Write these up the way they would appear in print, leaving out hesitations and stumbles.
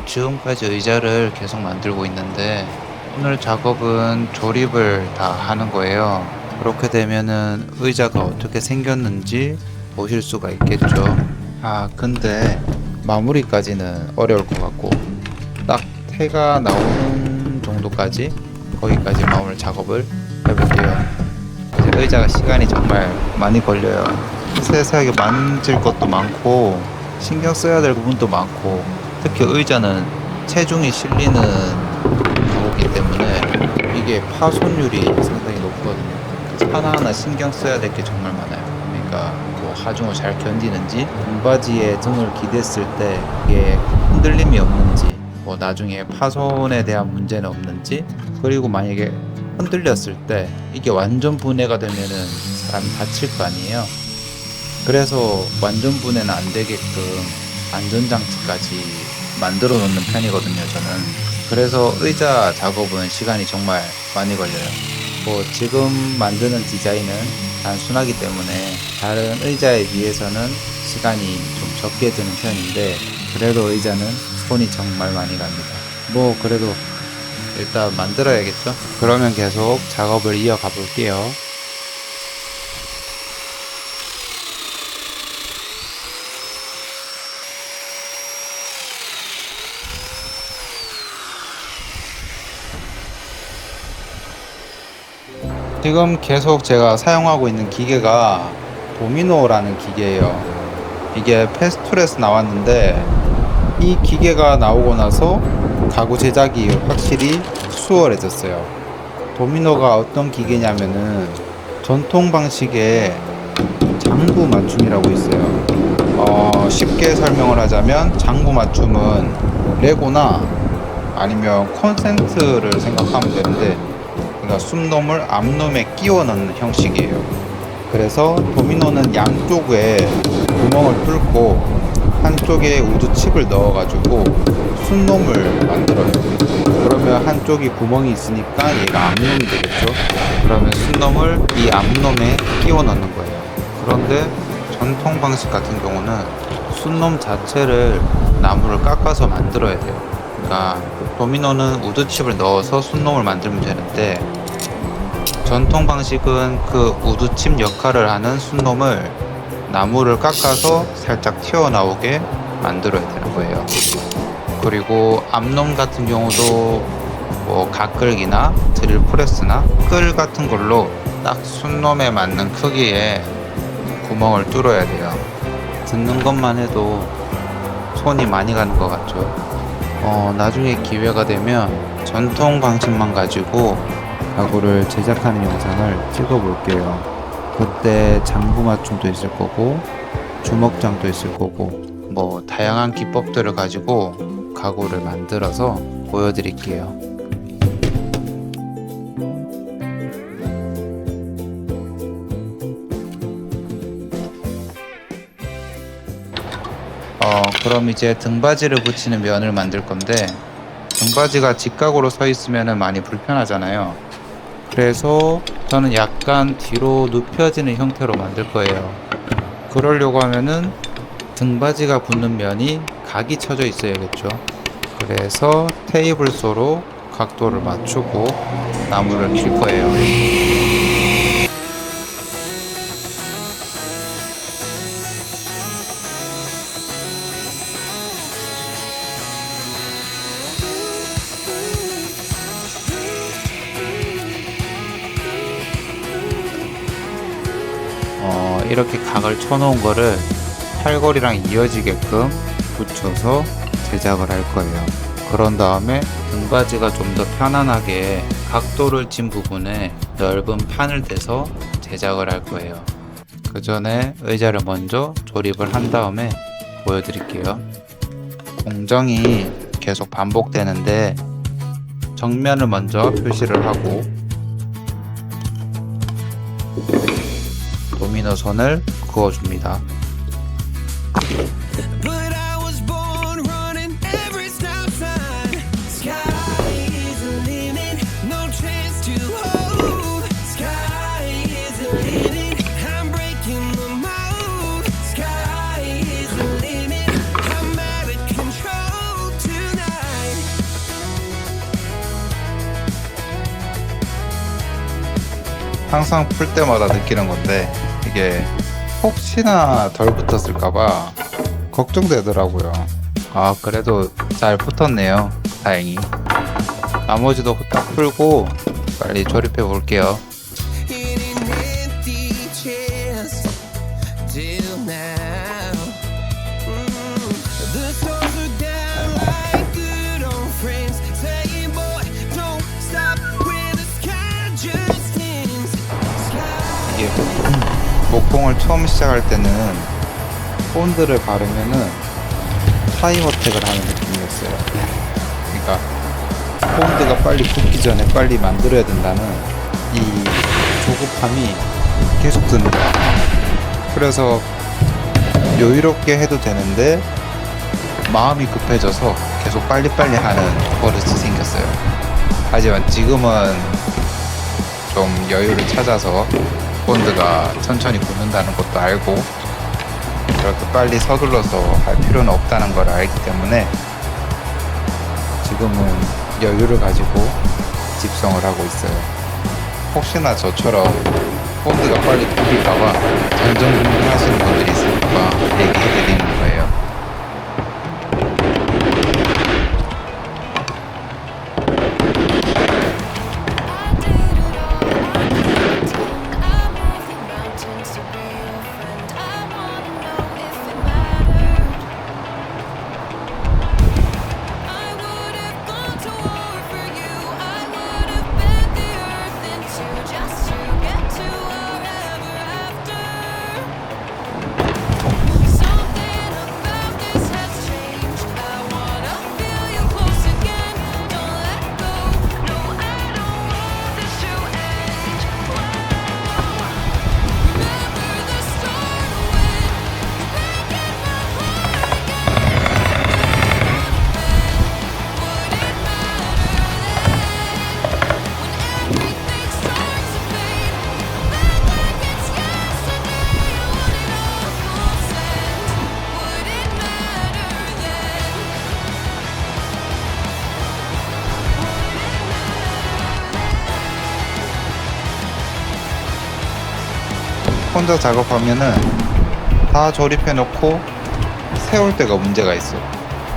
지금까지 의자를 계속 만들고 있는데 오늘 작업은 조립을 다 하는 거예요. 그렇게 되면은 의자가 어떻게 생겼는지 보실 수가 있겠죠. 근데 마무리까지는 어려울 것 같고 딱 태가 나오는 정도까지 거기까지 마무리 작업을 해볼게요. 이제 의자가 시간이 정말 많이 걸려요. 세세하게 만질 것도 많고 신경 써야 될 부분도 많고 특히 의자는 체중이 실리는 가구이기 때문에 이게 파손율이 상당히 높거든요. 하나하나 신경 써야 될 게 정말 많아요. 그러니까 뭐 하중을 잘 견디는지, 등받이에 등을 기댔을 때 이게 흔들림이 없는지, 뭐 나중에 파손에 대한 문제는 없는지, 그리고 만약에 흔들렸을 때 이게 완전 분해가 되면은 사람이 다칠 거 아니에요. 그래서 완전 분해는 안 되게끔 안전장치까지 만들어 놓는 편이거든요, 저는. 그래서 의자 작업은 시간이 정말 많이 걸려요. 뭐 지금 만드는 디자인은 단순하기 때문에 다른 의자에 비해서는 시간이 좀 적게 드는 편인데 그래도 의자는 손이 정말 많이 갑니다. 뭐 그래도 일단 만들어야겠죠? 그러면 계속 작업을 이어가 볼게요. 지금 계속 제가 사용하고 있는 기계가 도미노라는 기계예요. 이게 페스툴에서 나왔는데 이 기계가 나오고 나서 가구 제작이 확실히 수월해졌어요. 도미노가 어떤 기계냐면은 전통 방식의 장구 맞춤이라고 있어요. 쉽게 설명을 하자면 장구 맞춤은 레고나 아니면 콘센트를 생각하면 되는데 그러니까 숨놈을 앞놈에 끼워 넣는 형식이에요. 그래서 도미노는 양쪽에 구멍을 뚫고 한쪽에 우드칩을 넣어가지고 숨놈을 만들어요. 그러면 한쪽이 구멍이 있으니까 얘가 앞놈이 되겠죠. 그러면 숨놈을 이 앞놈에 끼워 넣는 거예요. 그런데 전통 방식 같은 경우는 숨놈 자체를 나무를 깎아서 만들어야 돼요. 그러니까 도미노는 우드칩을 넣어서 숨놈을 만들면 되는데 전통 방식은 그 우드칩 역할을 하는 숨놈을 나무를 깎아서 살짝 튀어나오게 만들어야 되는 거예요. 그리고 앞놈 같은 경우도 뭐 가끌기나 드릴 프레스나 끌 같은 걸로 딱 숨놈에 맞는 크기의 구멍을 뚫어야 돼요. 듣는 것만 해도 손이 많이 가는 것 같죠. 나중에 기회가 되면 전통 방식만 가지고 가구를 제작하는 영상을 찍어 볼게요. 그때 장부 맞춤도 있을 거고 주먹장도 있을 거고 뭐 다양한 기법들을 가지고 가구를 만들어서 보여드릴게요. 그럼 이제 등받이를 붙이는 면을 만들 건데 등받이가 직각으로 서 있으면 많이 불편하잖아요. 그래서 저는 약간 뒤로 눕혀지는 형태로 만들 거예요. 그러려고 하면은 등받이가 붙는 면이 각이 쳐져 있어야겠죠. 그래서 테이블소로 각도를 맞추고 나무를 킬 거예요. 이렇게 각을 쳐놓은 거를 팔걸이랑 이어지게끔 붙여서 제작을 할 거예요. 그런 다음에 등받이가 좀 더 편안하게 각도를 진 부분에 넓은 판을 대서 제작을 할 거예요. 그 전에 의자를 먼저 조립을 한 다음에 보여드릴게요. 공정이 계속 반복되는데 정면을 먼저 표시를 하고 도미노 선을 그어줍니다. 항상 풀 때마다 느끼는 건데 이게 혹시나 덜 붙었을까봐 걱정되더라고요. 아, 그래도 잘 붙었네요. 다행히. 나머지도 딱 풀고 빨리 조립해 볼게요. 이게 목공을 처음 시작할 때는 본드를 바르면은 타임어택을 하는 느낌이었어요. 그러니까 본드가 빨리 굳기 전에 빨리 만들어야 된다는 이 조급함이 계속 드는 거야. 그래서 여유롭게 해도 되는데 마음이 급해져서 계속 빨리빨리 하는 버릇이 생겼어요. 하지만 지금은 좀 여유를 찾아서 본드가 천천히 굳는다는 것도 알고 그렇게 빨리 서둘러서 할 필요는 없다는 걸 알기 때문에 지금은 여유를 가지고 집성을 하고 있어요. 혹시나 저처럼 본드가 빨리 굳을까봐 전전긍긍하시는 분들이 있으니까 얘기해드리는 거예요. 혼자 작업하면은 다 조립해 놓고 세울 때가 문제가 있어.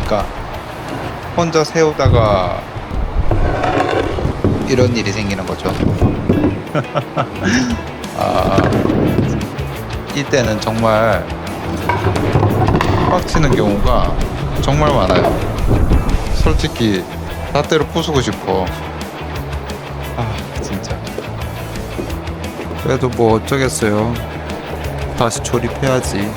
그러니까 혼자 세우다가 이런 일이 생기는 거죠. 아, 이때는 정말 빡치는 경우가 정말 많아요. 솔직히 다 때려 부수고 싶어. 아, 진짜. 그래도 뭐 어쩌겠어요. 다시 조립해야지.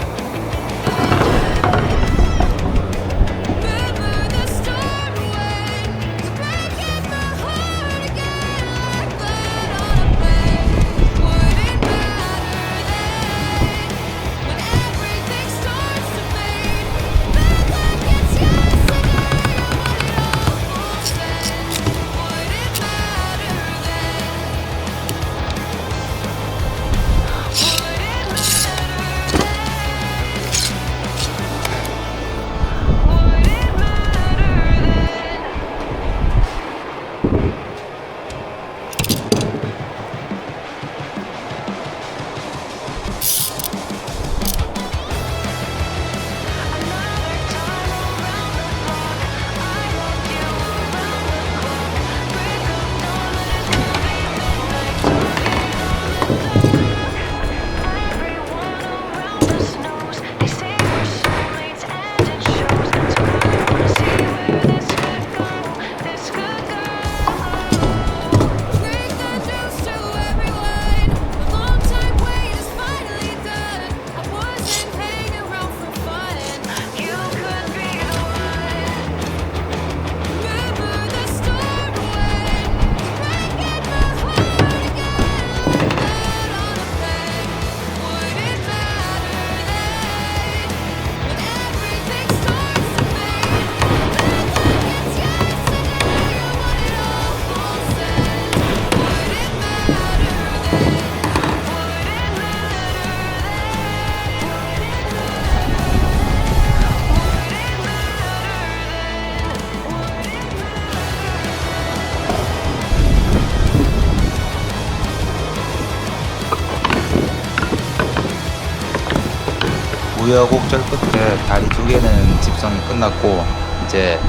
우여곡절 끝에 다리 두 개는 집성이 끝났고 이제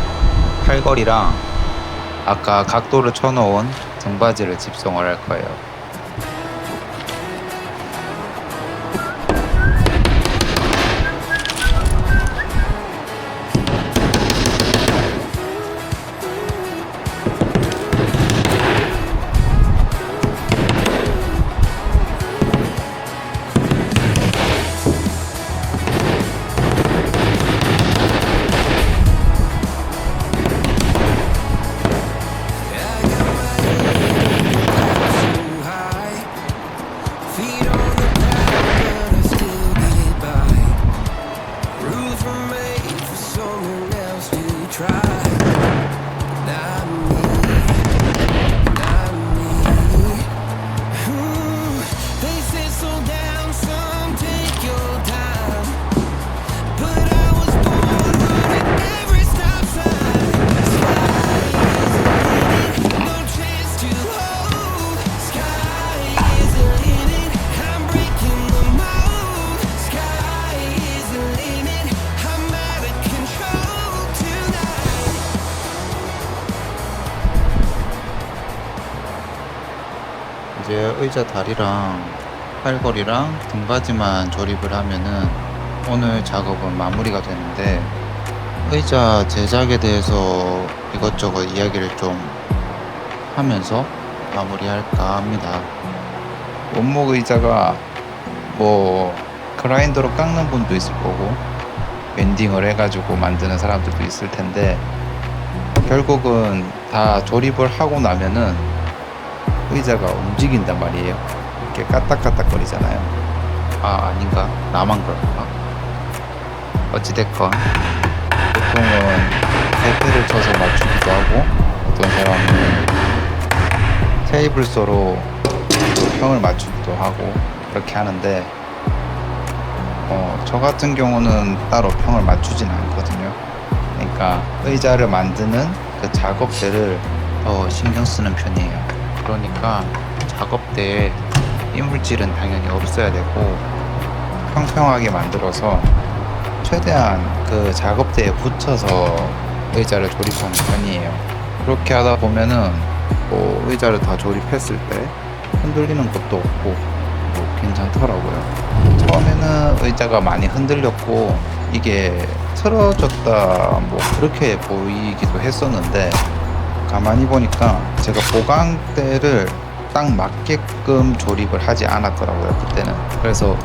팔걸이랑 아까 각도를 쳐놓은 등받이를 집성을 할 거예요. 이제 의자 다리랑 팔걸이랑 등받이만 조립을 하면은 오늘 작업은 마무리가 되는데, 의자 제작에 대해서 이것저것 이야기를 좀 하면서 마무리할까 합니다. 원목 의자가 뭐 그라인더로 깎는 분도 있을 거고 밴딩을 해가지고 만드는 사람들도 있을 텐데, 결국은 다 조립을 하고 나면은 의자가 움직인단 말이에요. 이렇게 까딱까딱거리잖아요. 아닌가? 나만 그럴까? 어찌됐건 보통은 대패를 쳐서 맞추기도 하고, 어떤 사람은 테이블서로 평을 맞추기도 하고 그렇게 하는데, 저 같은 경우는 따로 평을 맞추진 않거든요. 그러니까 의자를 만드는 그 작업대를 더 신경 쓰는 편이에요. 그러니까 작업대에 이물질은 당연히 없어야 되고 평평하게 만들어서 최대한 그 작업대에 붙여서 의자를 조립하는 편이에요. 그렇게 하다 보면은 뭐 의자를 다 조립했을 때 흔들리는 것도 없고 뭐 괜찮더라고요. 처음에는 의자가 많이 흔들렸고 이게 틀어졌다 뭐 그렇게 보이기도 했었는데, 가만히 보니까 제가 보강대를 딱 맞게끔 조립을 하지 않았더라고요, 그때는. 그래서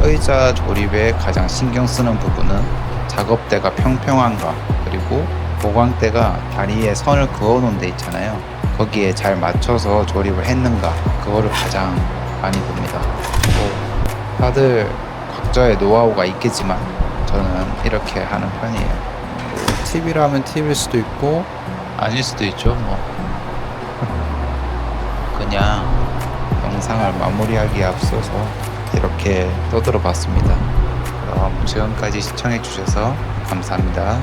의자 조립에 가장 신경 쓰는 부분은 작업대가 평평한가, 그리고 보강대가 다리에 선을 그어 놓은 데 있잖아요. 거기에 잘 맞춰서 조립을 했는가, 그거를 가장 많이 봅니다. 다들 각자의 노하우가 있겠지만 저는 이렇게 하는 편이에요. 팁이라면 팁일 수도 있고 아닐 수도 있죠. 뭐 그냥 영상을 마무리하기에 앞서서 이렇게 떠들어 봤습니다. 그럼 지금까지 시청해 주셔서 감사합니다.